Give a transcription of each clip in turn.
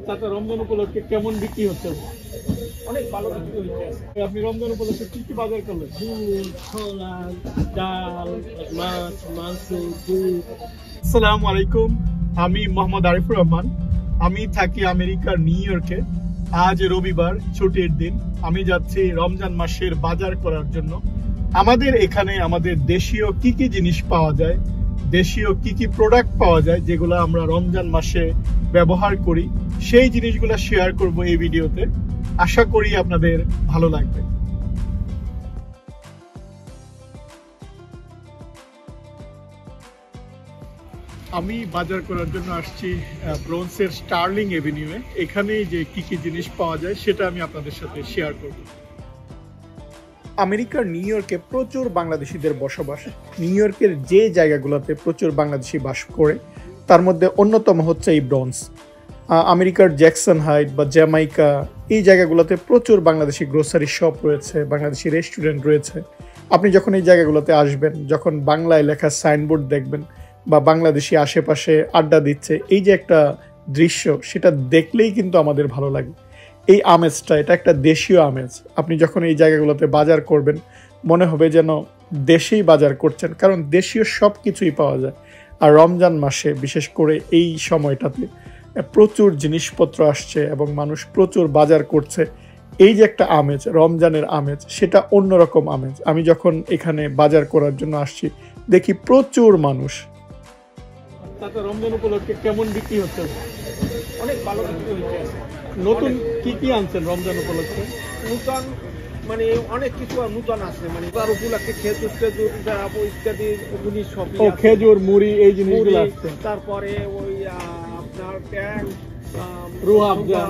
তাতে রমজান উপলক্ষে কেমন বিক্রি হচ্ছে? অনেক ভালো বিক্রি হইতেছে। আপনি রমজান উপলক্ষে কি কি বাজার করলেন? দুধ, ছোলা, ডাল, মাছ, মাংস, দুধ। আসসালামু আলাইকুম, আমি মোহাম্মদ আরিফুর রহমান। আমি থাকি আমেরিকার নিউ ইয়র্কে। আজ রবিবার, ছুটির দিন। আমি যাচ্ছি রমজান মাসের বাজার করার জন্য। আমাদের এখানে আমাদের দেশীয় কি কি জিনিস পাওয়া যায়, দেশীয় কি কি প্রোডাক্ট পাওয়া যায় যেগুলো আমরা রমজান মাসে ব্যবহার করি, সেই জিনিসগুলো শেয়ার করব এই ভিডিওতে। আশা করি আপনাদের ভালো লাগবে। আমি বাজার করার জন্য আসছি ব্রোঞ্জের স্টার্লিং এভিনিউয়ে। এখানে যে কি কি জিনিস পাওয়া যায় সেটা আমি আপনাদের সাথে শেয়ার করব। আমেরিকার নিউ ইয়র্কে প্রচুর বাংলাদেশিদের বসবাস। নিউ ইয়র্কের যে জায়গাগুলোতে প্রচুর বাংলাদেশি বাস করে তার মধ্যে অন্যতম হচ্ছে এই ব্রোঞ্জ। আমেরিকার জ্যাকসন হাইট বা জ্যামাইকা, এই জায়গাগুলোতে প্রচুর বাংলাদেশি গ্রোসারি শপ রয়েছে, বাংলাদেশি রেস্টুরেন্ট রয়েছে। আপনি যখন এই জায়গাগুলোতে আসবেন, যখন বাংলায় লেখা সাইনবোর্ড দেখবেন বা বাংলাদেশি আশেপাশে আড্ডা দিচ্ছে, এই যে একটা দৃশ্য, সেটা দেখলেই কিন্তু আমাদের ভালো লাগে। এই আমেজটা, এটা একটা দেশীয় আমেজ। আপনি যখন এই জায়গাগুলোতে বাজার করবেন মনে হবে যেন দেশেই বাজার করছেন, কারণ দেশীয় সব কিছুই পাওয়া যায়। আর রমজান মাসে বিশেষ করে এই সময়টাতে প্রচুর জিনিসপত্র আসছে এবং মানুষ প্রচুর বাজার করছে। এই যে একটা আমেজ, রমজানের আমেজ, সেটা অন্যরকম আমেজ। আমি যখন এখানে বাজার করার জন্য আসছি দেখি প্রচুর মানুষ। তাতে রমজান উপলক্ষে কেমন বিক্রি হচ্ছে? অনেক ভালো বিক্রি হইতেছে। নতুন কি কি আনছেন রমজান উপলক্ষে? নূতন মানে অনেক কিছু আর নূতন আছে, মানে তার উপলক্ষে খেজুর টেজুর ইত্যাদি জিনিস সব। ও খেজুর, মুড়ি, এই জিনিসগুলো আসছে। তারপরে ওই আপনার ট্যাং, রুহ আফজা,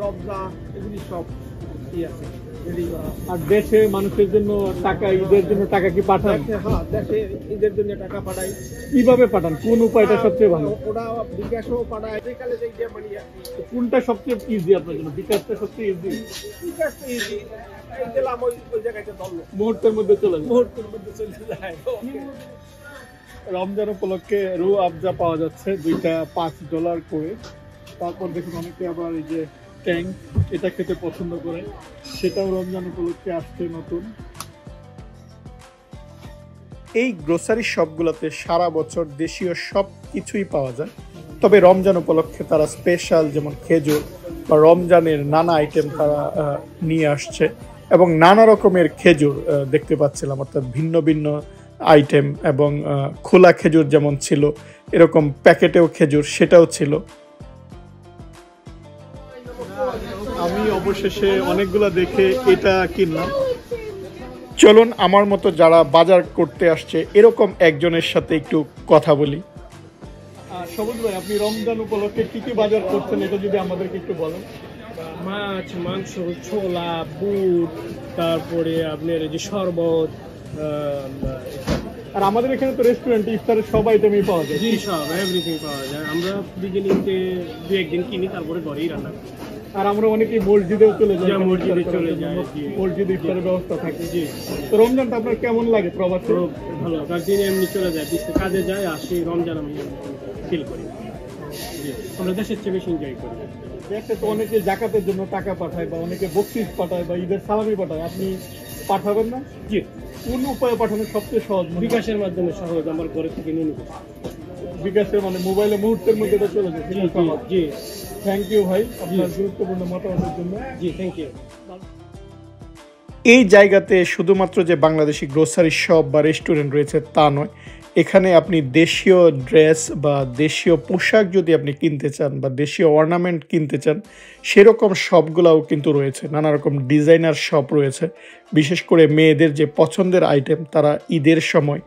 রবজা, এগুলি সব কি আছে। আর দেশে মানুষের জন্য টাকা, ঈদের জন্য টাকা কি পাঠান? হ্যাঁ, দেশে ঈদের জন্য টাকা পাঠাই। কিভাবে পাঠান? কোন উপায়টা সবচেয়ে ভালো? ওরা বিকাশও পাঠায়। যেখানে যে মানে কোনটা সবচেয়ে ইজি আপনার জন্য? বিকাশটা সবচেয়ে ইজি? বিকাশ তো ইজি, গেলাম ওই জায়গাটা ধরলো, মুহূর্তের মধ্যে চলে যায়। মুহূর্তের মধ্যে চলে যায়। রমজান উপলক্ষে রুহ আফজা পাওয়া যাচ্ছে, দুইটা $5 করে। তারপর দেখুন অনেকে আবার এই যে ট্যাং, এটা খেতে পছন্দ করে, সেটাও রমজান উপলক্ষে আসছে নতুন। এই গ্রোসারি শপগুলোতে সারা বছর দেশীয় সব কিছুই পাওয়া যায়, তবে রমজান উপলক্ষে তারা স্পেশাল, যেমন খেজুর বা রমজানের নানা আইটেম তারা নিয়ে আসছে। এবং নানা রকমের খেজুর দেখতে পাচ্ছিলাম, অর্থাৎ ভিন্ন ভিন্ন আইটেম। এবং খোলা খেজুর যেমন ছিল, এরকম প্যাকেটেও খেজুর সেটাও ছিল। আমি অবশেষে অনেকগুলো দেখে এটা কিনলাম। চলুন আমার মতো যারা বাজার করতে আসছে এরকম একজনের সাথে একটু কথা বলি। সবুজ ভাই, আপনি রমজান উপলক্ষে কি কি বাজার করছেন এটা যদি আমাদেরকে একটু বলেন। মাছ, মাংস, ছোলা, বুট, তারপরে আপনার এই যে শরবত। আর আমাদের এখানে তো রেস্টুরেন্টে ইফতারের সব আইটেমই পাওয়া যায়। জি, সব এভরিথিং পাওয়া যায়। আমরা বিগিনিংতে দু একদিন কিনি, তারপরে ঘরেই রান্না করি। আর আমরা অনেকেই মসজিদেও চলে যাই, মসজিদে চলে যাই, মসজিদে ইফতারের ব্যবস্থা থাকে। জি। তো রমজানটা আপনার কেমন লাগে প্রবাসে? ভালো, তার দিনে এমনি চলে যায়, কাজে যায়, আসি, রমজান আমি ফিল করি। আমরা দেশের চেয়ে বেশি এনজয় করি। দেখতে তো অনেকে জাকাতের জন্য টাকা পাঠায়, বা অনেকে বকশিশ পাঠায়, বা ঈদের সালামি পাঠায়। আপনি পাঠাবেন না? জি। কোন উপায়ে পাঠানো সবচেয়ে সহজ? বিকাশের মাধ্যমে সহজ, আমার ঘরে থেকে নিয়ে নিতে। বিকাশে মানে মোবাইলে মুহূর্তের মধ্যে এটা চলে যায়। জি। থ্যাংক ইউ ভাই আপনার গুরুত্বপূর্ণ মতামতের জন্য। জি, থ্যাংক ইউ। এই জায়গাতে শুধুমাত্র যে বাংলাদেশি গ্রোসারি শপ বা রেস্টুরেন্ট রয়েছে তা নয়, এখানে আপনি দেশীয় ড্রেস বা দেশীয় পোশাক যদি আপনি কিনতে চান বা দেশীয় অর্নামেন্ট কিনতে চান, সেরকম শপগুলোও কিন্তু রয়েছে। নানা রকম ডিজাইনার শপ রয়েছে। বিশেষ করে মেয়েদের যে পছন্দের আইটেম, তারা ঈদের সময়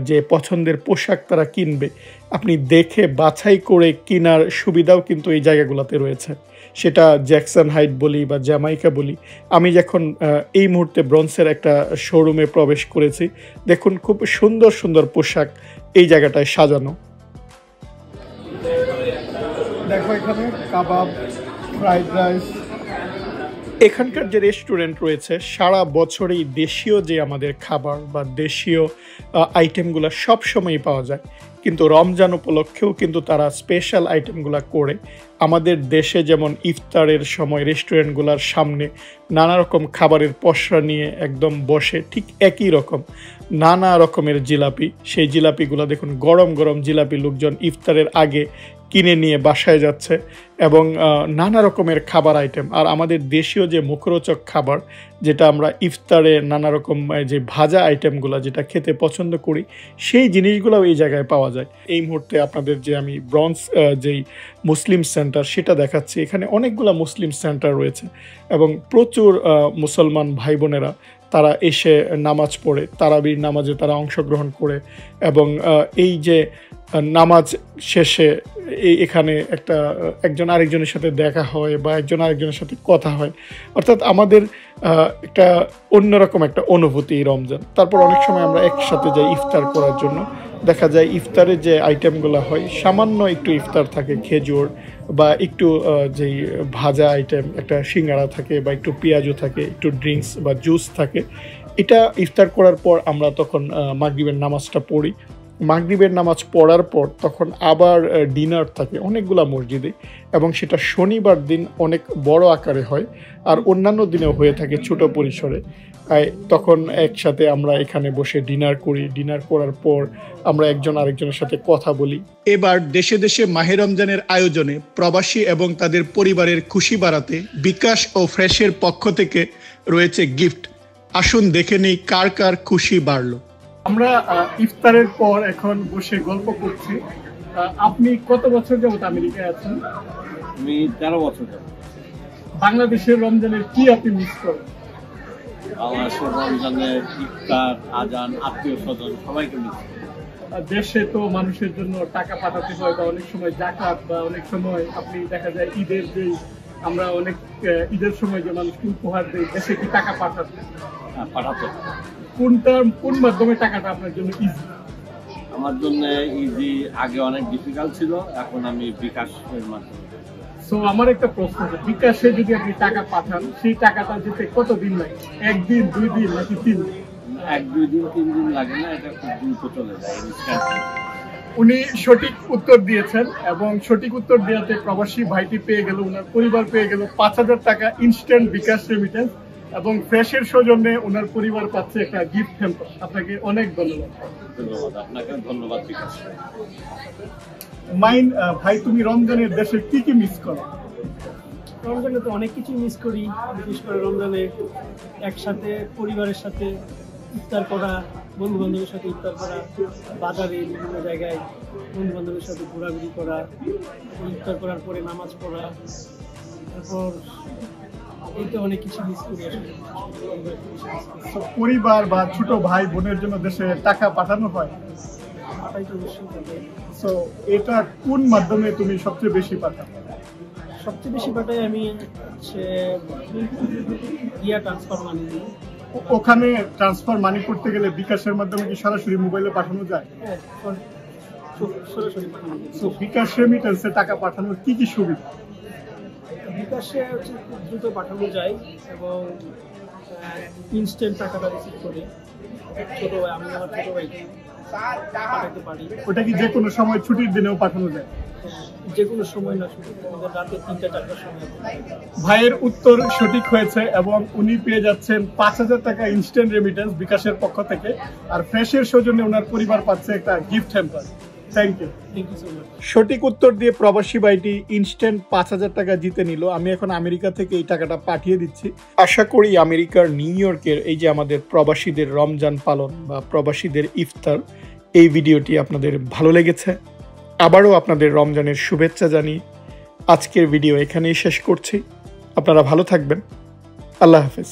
যে পছন্দের পোশাক তারা কিনবে, আপনি দেখে বাছাই করে কেনার সুবিধাও কিন্তু এই জায়গাগুলোতে রয়েছে। সেটা জ্যাকসন হাইট বলি বা জ্যামাইকা বলি। আমি যখন এই মুহূর্তে ব্রোঞ্জের একটা শোরুমে প্রবেশ করেছি, দেখুন খুব সুন্দর সুন্দর পোশাক এই জায়গাটায় সাজানো। দেখো এখানে কাবাব, ফ্রাইড রাইস। এখানকার যে রেস্টুরেন্ট রয়েছে সারা বছরই দেশীয় যে আমাদের খাবার বা দেশীয় আইটেমগুলো সব সময়ই পাওয়া যায়, কিন্তু রমজান উপলক্ষেও কিন্তু তারা স্পেশাল আইটেমগুলো করে আমাদের দেশে যেমন ইফতারের সময় রেস্টুরেন্টগুলোর সামনে নানা রকম খাবারের পসরা নিয়ে একদম বসে, ঠিক একই রকম নানা রকমের জিলাপি, সেই জিলাপিগুলো দেখুন, গরম গরম জিলাপি লোকজন ইফতারের আগে কিনে নিয়ে বাসায় যাচ্ছে, এবং নানা রকমের খাবার আইটেম। আর আমাদের দেশীয় যে মুখরোচক খাবার, যেটা আমরা ইফতারে নানা রকম যে ভাজা আইটেমগুলো যেটা খেতে পছন্দ করি, সেই জিনিসগুলোও এই জায়গায় পাওয়া যায়। এই মুহূর্তে আপনাদের যে আমি ব্রঞ্জ যেই মুসলিম সেন্টার সেটা দেখাচ্ছি, এখানে অনেকগুলো মুসলিম সেন্টার রয়েছে এবং প্রচুর মুসলমান ভাই বোনেরা তারা এসে নামাজ পড়ে, তারাবির নামাজে তারা অংশগ্রহণ করে, এবং এই যে নামাজ শেষে এখানে একজন আরেকজনের সাথে দেখা হয় বা একজন আরেকজনের সাথে কথা হয়, অর্থাৎ আমাদের একটা অন্যরকম একটা অনুভূতি এই রমজান। তারপর অনেক সময় আমরা একসাথে যাই ইফতার করার জন্য, দেখা যায় ইফতারে যে আইটেমগুলো হয়, সামান্য একটু ইফতার থাকে, খেজুর বা একটু যেই ভাজা আইটেম, একটা সিঙ্গাড়া থাকে বা একটু পেঁয়াজও থাকে, একটু ড্রিঙ্কস বা জুস থাকে। এটা ইফতার করার পর আমরা তখন মাগরিবের নামাজটা পড়ি। মাগরিবের নামাজ পড়ার পর তখন আবার ডিনার থাকে অনেকগুলো মসজিদে, এবং সেটা শনিবার দিন অনেক বড় আকারে হয়, আর অন্যান্য দিনেও হয়ে থাকে ছোট পরিসরে। তখন একসাথে আমরা এখানে বসে ডিনার করি। ডিনার করার পর আমরা একজন আরেকজনের সাথে কথা বলি। এবার দেশে দেশে মাহে রমজানের আয়োজনে প্রবাসী এবং তাদের পরিবারের খুশি বাড়াতে বিকাশ ও ফ্রেশের পক্ষ থেকে রয়েছে গিফট। আসুন দেখে নেই কার কার খুশি বাড়লো। আমরা ইফতারের পর এখন বসে গল্প করছি। আপনি কত বছর যাবত আমেরিকায় আছেন? আমি 13 বছর যাবত। বাংলাদেশের রমজানের কি আপনি মিস করেন? বাংলাদেশের রমজানের ইফতার, আজান, আত্মীয় স্বজন সবাইকে মিস করি। দেশে তো মানুষের জন্য টাকা পাঠাতে হয়, বা অনেক সময় জাকাত, বা অনেক সময় আপনি দেখা যায় ঈদের যেই আমরা অনেক ঈদের সময় যে মানুষকে উপহার দেই, দেশে কি টাকা পাঠাতে? পাঠাতে কোন মাধ্যমে টাকাটা আপনার জন্য ইজি? আমার জন্য ইজি। আগে অনেক ডিফিকাল্ট ছিল, এখন আমি বিকাশের মাধ্যমে। সো আমার একটা প্রশ্ন, বিকাশে যদি আপনি টাকা পাঠান, সেই টাকাটা যেতে কতদিন লাগে? একদিন, 2 দিন, নাকি 3 দিন? 1-2 দিন 3 দিন লাগে না, এটা খুব দ্রুত চলে যায় ইনস্ট্যান্টলি। উনি সঠিক উত্তর দিয়েছেন, এবং সঠিক উত্তর দেওয়াতে প্রবাসী ভাইটি পেয়ে গেল, ওনার পরিবার পেয়ে গেল 5,000 টাকা ইনস্ট্যান্ট বিকাশ রেমিটেন্স, এবং ফ্রেশের সৌজন্যে ওনার পরিবার পাচ্ছে একটা গিফট হ্যাম্পার। আপনাকে অনেক ধন্যবাদ। ধন্যবাদ আপনাকে, ধন্যবাদ বিকাশ। মাইন ভাই, তুমি রমজানের দেশে কি কি মিস করো? রমজানে তো অনেক কিছু মিস করি, বিশেষ করে রমজানে একসাথে পরিবারের সাথে ইফতার করা, বন্ধু বান্ধবের সাথে ইফতার করা, বাজারে বিভিন্ন জায়গায় বন্ধু বান্ধবের সাথে ঘোরাঘুরি করা, ইফতার করার পরে নামাজ পড়া, তারপর এই তো অনেক কিছু মিস করি আসলে। পরিবার বা ছোট ভাই বোনের জন্য দেশে টাকা পাঠানো হয়? পাঠাই তো অবশ্যই পাঠাই। সো এটা কোন মাধ্যমে তুমি সবচেয়ে বেশি পাঠাও? সবচেয়ে বেশি পাঠাই আমি হচ্ছে ট্রান্সফার মানি। ওখানে ট্রান্সফার মানি করতে গেলে বিকাশের মাধ্যমে কি সরাসরি মোবাইলে পাঠানো যায়? হ্যাঁ, সরাসরি পাঠানো যায়। সো বিকাশ রেমিটেন্সে টাকা পাঠানোর কি কি সুবিধা? বিকাশে হচ্ছে খুব দ্রুত পাঠানো যায়, এবং ইনস্ট্যান্ট টাকাটা রিসিভ করে ছোট ভাই, আমি আমার ছোট ভাইকে পাঠাতে পারি। ওটা কি যে কোনো সময় ছুটির দিনেও পাঠানো যায়? যে কোনো সময় না, শুধু আমাদের রাতে 3-4টার সময়। ভাইয়ের উত্তর সঠিক হয়েছে, এবং উনি পেয়ে যাচ্ছেন 5,000 টাকা ইনস্ট্যান্ট রেমিটেন্স বিকাশের পক্ষ থেকে, আর ফ্রেশের সৌজন্যে ওনার পরিবার পাচ্ছে একটা gift hamper. Thank you so much. সঠিক উত্তর দিয়ে প্রবাসী ভাইটি ইনস্ট্যান্ট 5,000 টাকা জিতে নিল। আমি এখন আমেরিকা থেকে এই টাকাটা পাঠিয়ে দিচ্ছি। আশা করি আমেরিকার নিউ ইয়র্কের এই যে আমাদের প্রবাসীদের রমজান পালন বা প্রবাসীদের ইফতার, এই ভিডিওটি আপনাদের ভালো লেগেছে। আবারও আপনাদের রমজানের শুভেচ্ছা জানিয়ে আজকের ভিডিও এখানেই শেষ করছি। আপনারা ভালো থাকবেন। আল্লাহ হাফেজ।